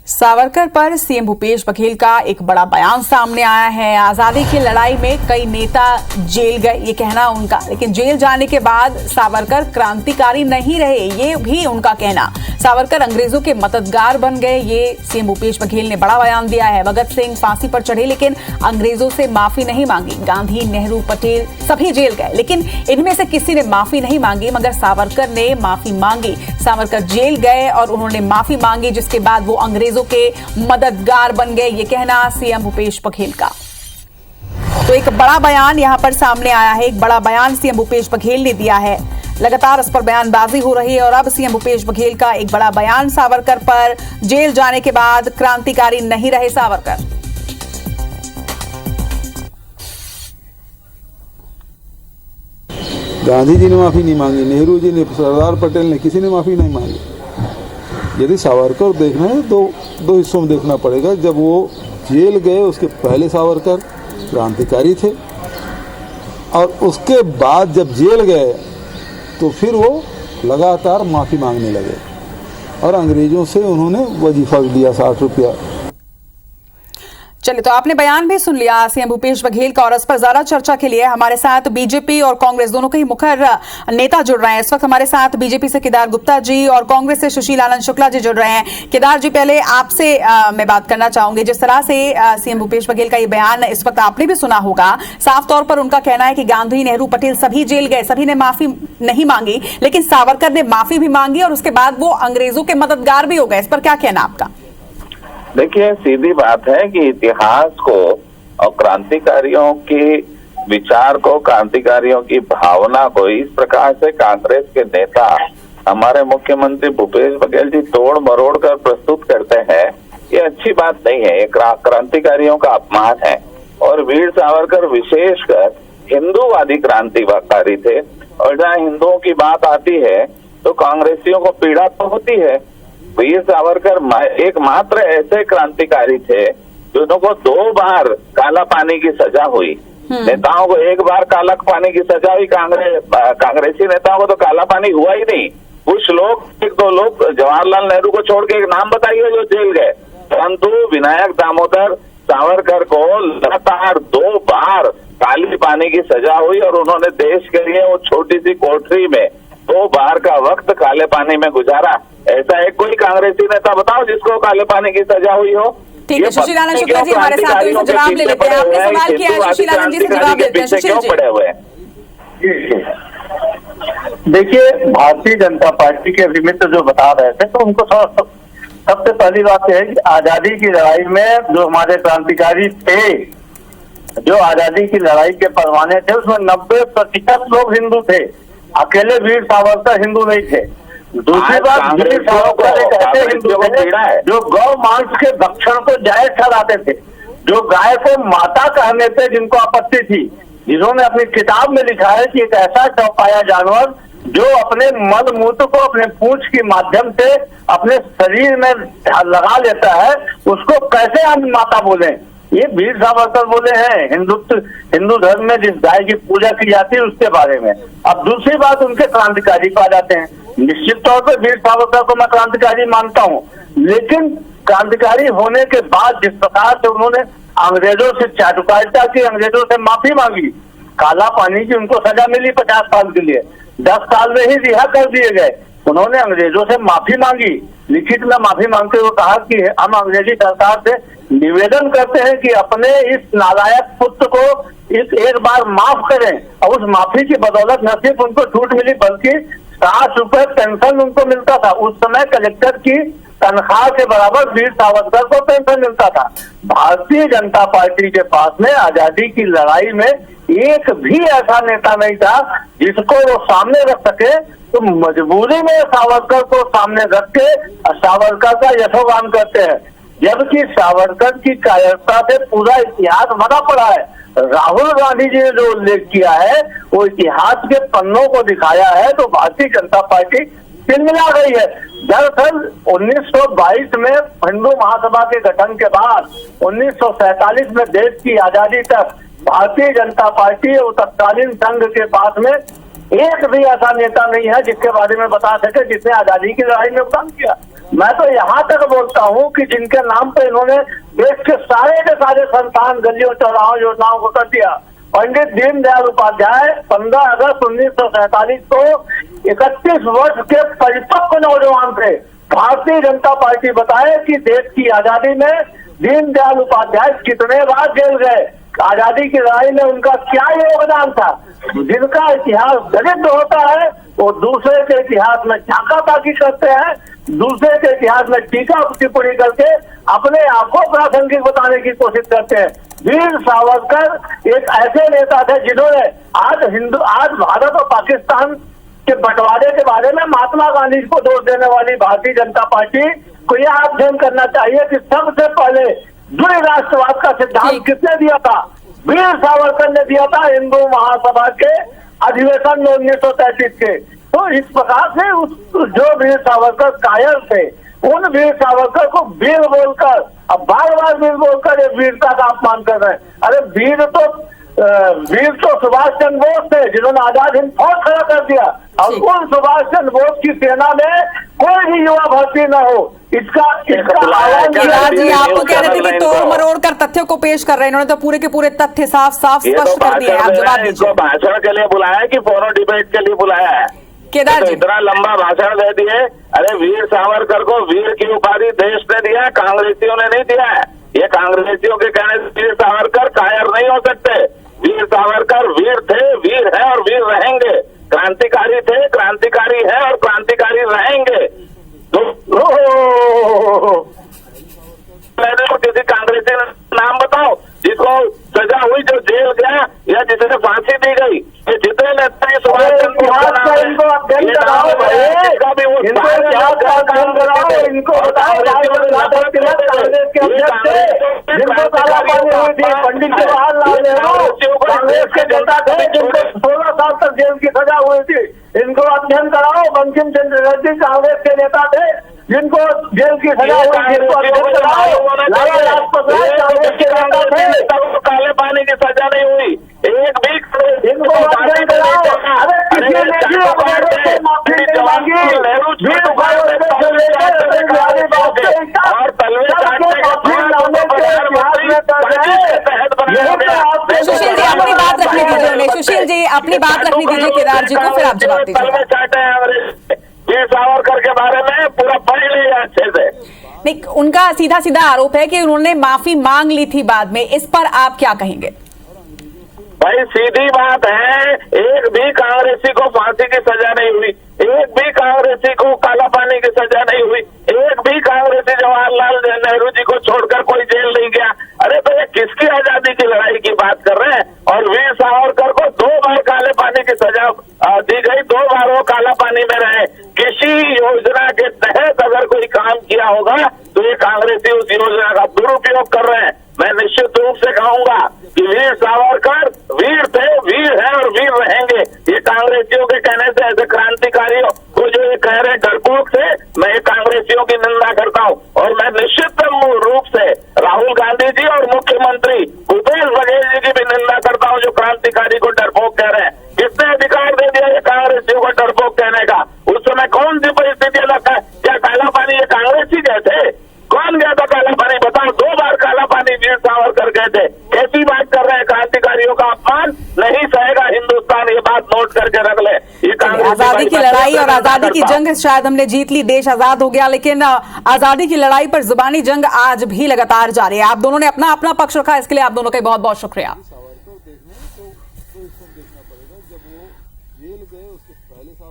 सावरकर पर सीएम भूपेश बघेल का एक बड़ा बयान सामने आया है। आजादी की लड़ाई में कई नेता जेल गए, ये कहना उनका, लेकिन जेल जाने के बाद सावरकर क्रांतिकारी नहीं रहे, ये भी उनका कहना। सावरकर अंग्रेजों के मददगार बन गए, ये सीएम भूपेश बघेल ने बड़ा बयान दिया है। भगत सिंह फांसी पर चढ़े लेकिन अंग्रेजों से माफी नहीं मांगी। गांधी, नेहरू, पटेल सभी जेल गए, लेकिन इनमें से किसी ने माफी नहीं मांगी, मगर सावरकर ने माफी मांगी। सावरकर जेल गए और उन्होंने माफी मांगी, जिसके बाद वो अंग्रेजों के मददगार बन गए, ये कहना सीएम भूपेश बघेल का। तो एक बड़ा बयान यहां पर सामने आया है, एक बड़ा बयान सीएम भूपेश बघेल ने दिया है। लगातार इस पर बयानबाजी हो रही है और अब सीएम भूपेश बघेल का एक बड़ा बयान। सावरकर पर जेल जाने के बाद क्रांतिकारी नहीं रहे सावरकर। गांधी जी ने माफी नहीं मांगी, नेहरू जी ने, सरदार पटेल ने, किसी ने माफी नहीं मांगी। यदि सावरकर देखना है तो दो हिस्सों में देखना पड़ेगा। जब वो जेल गए उसके पहले सावरकर क्रांतिकारी थे और उसके बाद जब जेल गए तो फिर वो लगातार माफी मांगने लगे और अंग्रेजों से उन्होंने वजीफा भी लिया 60 रुपया। चलिए, तो आपने बयान भी सुन लिया सीएम भूपेश बघेल का और इस पर ज्यादा चर्चा के लिए हमारे साथ बीजेपी और कांग्रेस दोनों के ही मुखर नेता जुड़ रहे हैं। इस वक्त हमारे साथ बीजेपी से केदार गुप्ता जी और कांग्रेस से सुशील आनंद शुक्ला जी जुड़ रहे हैं। केदार जी, पहले आपसे मैं बात करना चाहूंगी। जिस तरह से सीएम भूपेश बघेल का ये बयान इस वक्त आपने भी सुना होगा, साफ तौर पर उनका कहना है कि गांधी, नेहरू, पटेल सभी जेल गए, सभी ने माफी नहीं मांगी, लेकिन सावरकर ने माफी भी मांगी और उसके बाद वो अंग्रेजों के मददगार भी हो गए। इस पर क्या कहना आपका? देखिए, सीधी बात है कि इतिहास को और क्रांतिकारियों के विचार को, क्रांतिकारियों की भावना को इस प्रकार से कांग्रेस के नेता, हमारे मुख्यमंत्री भूपेश बघेल जी तोड़ मरोड़ कर प्रस्तुत करते हैं, ये अच्छी बात नहीं है। ये क्रांतिकारियों का अपमान है। और वीर सावरकर विशेषकर हिंदूवादी क्रांतिकारी थे और जहाँ हिंदुओं की बात आती है तो कांग्रेसियों को पीड़ा तो होती है। वीर सावरकर एकमात्र ऐसे क्रांतिकारी थे जिनको 2 बार काला पानी की सजा हुई। नेताओं को 1 बार काला पानी की सजा हुई, कांग्रेसी नेताओं को तो काला पानी हुआ ही नहीं। कुछ लोग, 1-2 लोग, जवाहरलाल नेहरू को छोड़ के एक नाम बताइए जो जेल गए, परंतु विनायक दामोदर सावरकर को लगातार 2 बार काली पानी की सजा हुई और उन्होंने देश के लिए वो छोटी सी कोठरी में 2 बार का वक्त काले पानी में गुजारा। ऐसा है कोई कांग्रेसी नेता बताओ जिसको काले पानी की सजा हुई हो? ठीक है, सुशील आनंद शुक्ला जी हमारे साथ हैं, जवाब ले लेते हैं। आपने सवाल किया है, सुशील आनंद जी से जवाब लेते हैं। सुशील जी, पड़े हुए हैं। देखिए, भारतीय जनता पार्टी के विमित्र जो बता रहे थे, तो उनको सबसे पहली बात यह है कि आजादी की लड़ाई में जो हमारे क्रांतिकारी थे, जो आजादी की लड़ाई के परवाने थे, उसमें 90% लोग हिंदू थे। अकेले वीर सावरकर हिंदू नहीं थे। दूसरी बात, वीर सावरकर एक ऐसे हिंदू थे जो गौ मांस के भक्षण को जायज ठहराते थे, जो गाय को माता कहने पे जिनको आपत्ति थी, जिन्होंने अपनी किताब में लिखा है कि एक ऐसा चौपाया जानवर जो अपने मल मूत्र को अपने पूंछ के माध्यम से अपने शरीर में लगा लेता है, उसको कैसे हम माता बोले? ये वीर सावरकर बोले हैं। हिंदू धर्म में जिस गाय की पूजा की जाती है उसके बारे में। अब दूसरी बात, उनके क्रांतिकारी पा जाते हैं। निश्चित तौर पर वीर सावरकर को मैं क्रांतिकारी मानता हूँ, लेकिन क्रांतिकारी होने के बाद जिस प्रकार से उन्होंने अंग्रेजों से चाटुकारिता की, अंग्रेजों से माफी मांगी, काला पानी की उनको सजा मिली 50 साल के लिए, 10 साल में ही रिहा कर दिए गए। उन्होंने अंग्रेजों से माफी मांगी, लिखित में माफी मांगते हुए कहा कि हम अंग्रेजी सरकार से निवेदन करते हैं कि अपने इस नालायक पुत्र को एक बार माफ करें। और उस माफी की बदौलत न सिर्फ उनको छूट मिली बल्कि 60 रुपए पेंशन उनको मिलता था। उस समय कलेक्टर की तनख्वाह के बराबर वीर सावरकर को पेंशन मिलता था। भारतीय जनता पार्टी के पास में आजादी की लड़ाई में एक भी ऐसा नेता नहीं था जिसको वो सामने रख सके। तो मजबूरी में सावरकर को सामने रख के सावरकर का यशोगान करते हैं, जबकि सावरकर की कायरता से पूरा इतिहास भरा पड़ा है। राहुल गांधी जी ने जो उल्लेख किया है वो इतिहास के पन्नों को दिखाया है, तो भारतीय जनता पार्टी तिलमिला गई है। दरअसल 1922 में हिंदू महासभा के गठन के बाद 1947 में देश की आजादी तक भारतीय जनता पार्टी और तत्कालीन संघ के पास में एक भी ऐसा नेता नहीं है जिसके बारे में बता सके जिसने आजादी की लड़ाई में योगदान किया। मैं तो यहाँ तक बोलता हूँ कि जिनके नाम पे इन्होंने देश के सारे संस्थान, गलियों, चौराहों, योजनाओं को कर दिया। पंडित दीनदयाल उपाध्याय 15 अगस्त 1947 को 31 वर्ष के परिपक्व नौजवान थे। भारतीय जनता पार्टी बताए कि देश की आजादी में दीनदयाल उपाध्याय कितने बार जेल गए, आजादी की लड़ाई में उनका क्या योगदान था। जिनका इतिहास दरिद्र होता है वो दूसरे के इतिहास में झांका ताकी करते हैं, दूसरे के इतिहास में टीका टिप्पणी करके अपने आप को प्रासंगिक बताने की कोशिश करते हैं। वीर सावरकर एक ऐसे नेता थे जिन्होंने आज भारत और पाकिस्तान के बंटवारे के बारे में महात्मा गांधी को दोष देने वाली भारतीय जनता पार्टी को यह अध्ययन करना चाहिए कि सबसे पहले द्वि राष्ट्रवाद का सिद्धांत किसने दिया था? वीर सावरकर ने दिया था, हिंदू महासभा के अधिवेशन में 1933 के। तो इस प्रकार से जो वीर सावरकर कायर थे, उन वीर सावरकर को वीर बोलकर, अब बार बार वीर बोलकर ये वीरता का अपमान कर रहे हैं। अरे वीर तो सुभाष चंद्र बोस थे जिन्होंने आजाद हिंद फौज खड़ा कर दिया। और उन सुभाष चंद्र बोस की सेना में कोई भी युवा भर्ती न हो, इसका केदार जी, आपको कह रहे थे कि तोड़ मरोड़ कर तथ्यों को पेश कर रहे हैं, इन्होंने तो पूरे के पूरे तथ्य साफ स्पष्ट कर दिए। आप जवाब दीजिए। भाषण के लिए बुलाया है कि फोनो डिबेट के लिए बुलाया है? केदार जी, इतना लंबा भाषण दे दिए। अरे वीर सावरकर को वीर की उपाधि देश ने दिया है, कांग्रेसियों ने नहीं दिया है। ये कांग्रेसियों के कहने से वीर सावरकर कायर नहीं हो सकते। वीर सावरकर वीर थे, वीर है और वीर रहेंगे। क्रांतिकारी थे, क्रांतिकारी है और क्रांतिकारी रहेंगे। किसी कांग्रेसी नाम बताओ जिसको सजा हुई, जो जेल गया या जिसे फांसी दी गई। ये जितने नेता सुभाष चंद्र बोस का इनको अध्ययन कराओ, इनको बताओ पंडित जवाहरलाल नेहरू कांग्रेस के नेता थे जिनको 16 साल तक जेल की सजा हुई थी। इनको अध्ययन कराओ। बंकिम चंद्र चटर्जी कांग्रेस के नेता थे जिनको जेल की सजा हुई, जिनको अध्ययन कराओ। लाला लाजपत राय कांग्रेस के नेता थे, काले पानी की सजा नहीं हुई। एक भी इनको अध्ययन कराओ। अरे किसी ने भी अपराधों से माफी नहीं मांगी। सुशील जी, अपनी बात रखने दीजिए उन्हें। सुशील जी, अपनी बात रखने दीजिए केदार जी को, फिर आप जवाब दीजिए। वीर सावरकर के बारे में पूरा पढ़ लिया अच्छे से। नहीं, उनका सीधा सीधा आरोप है कि उन्होंने माफी मांग ली थी बाद में, इस पर आप क्या कहेंगे? भाई सीधी बात है, एक भी कांग्रेसी को फांसी की सजा नहीं हुई, एक भी कांग्रेसी को काला पानी की सजा नहीं हुई, एक भी कांग्रेसी जवाहरलाल नेहरू जी को छोड़कर कोई जेल नहीं गया। अरे तो ये किसकी आजादी की लड़ाई की बात कर रहे हैं? और वीर सावरकर को 2 बार काले पानी की सजा दी गई, 2 बार वो काला पानी में रहे। किसी योजना के तहत अगर कोई काम किया होगा तो ये कांग्रेसी उस योजना का दुरुपयोग कर रहे हैं। मैं निश्चित रूप से कहूंगा कि वीर सावरकर वीर थे, वीर है और वीर रहेंगे। ये कांग्रेसियों के कहने से, ऐसे क्रांतिकारियों को जो ये कह रहे हैं डरपोक से, मैं ये कांग्रेसियों की निंदा करता हूँ। और मैं निश्चित रूप से राहुल गांधी जी और मुख्यमंत्री भूपेश बघेल जी की भी निंदा करता हूँ जो क्रांतिकारी को डरपोक कह रहे हैं। किसने अधिकार दे दिया ये कांग्रेसियों को डरपोक कहने का? उस समय कौन सी परिस्थितियां लगता है? क्या काला पानी ये कांग्रेसी गए थे? कौन गया था काला पानी? बताओ। 2 बार काला पानी वीर सावरकर गए थे। कैसी बात कर रहे हैं? क्रांतिकारियों का अपमान नहीं सहेगा हिंदुस्तान, ये बात नोट करके रख ले। ये आजादी की लड़ाई और आजादी की जंग शायद हमने जीत ली, देश आजाद हो गया, लेकिन आजादी की लड़ाई पर जुबानी जंग आज भी लगातार जारी है। आप दोनों ने अपना अपना पक्ष रखा, इसके लिए आप दोनों का बहुत बहुत शुक्रिया।